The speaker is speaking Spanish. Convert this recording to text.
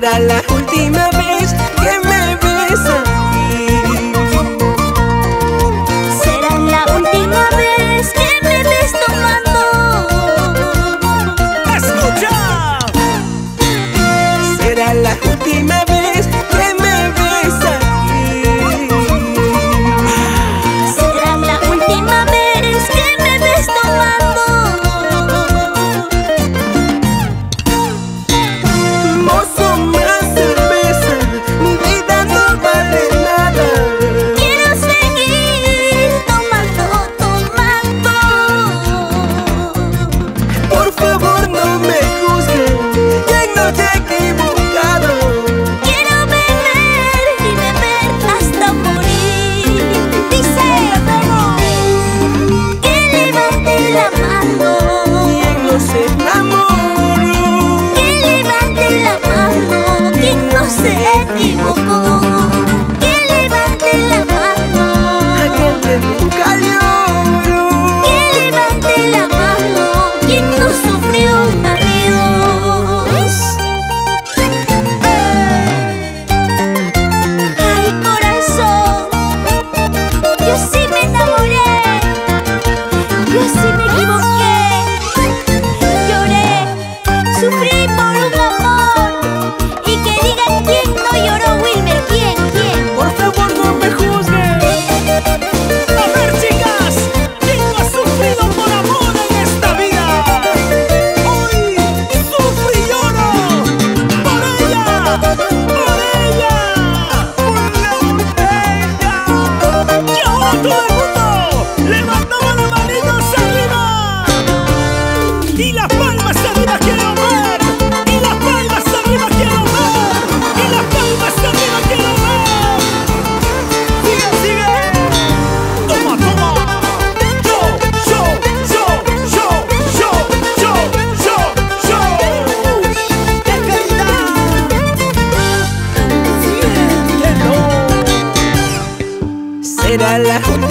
será la última vez que me besas. Será la última vez que me ves tomando. ¡Escucha! Será la última vez que me besas. Será la última vez que me ves tomando. Mozo, más cerveza, mi vida no vale nada. Quiero seguir tomando, tomando. Por favor no me juzgues, que no te he equivocado. Quiero beber y beber hasta morir. Dice, que levante la mano. ¿Quién no se enamoró? Que levante la mano. Quien no se equivocó. Que levante la mano. Aquel que nunca lloró. Que levante la mano. Quien no sufrió un adiós. Ay, corazón, yo sí me enamoré. Yo sí me equivoqué. Lloré, sufrí por un amor. Y que digan quién no lloró, Wilmer. ¿Quién? Por favor no me juzgues. A ver, chicas, ¿quién no ha sufrido por amor en esta vida? Hoy sufro y lloro por ella, por ella, por la botella. Y ahora todo el mundo levantamos las manitos arriba y las palmas arriba quiero ver, y las palmas arriba quiero ver, y las palmas arriba quiero ver. Sigue, sigue. Toma, toma. Yo. ¡Qué calidad! Será la última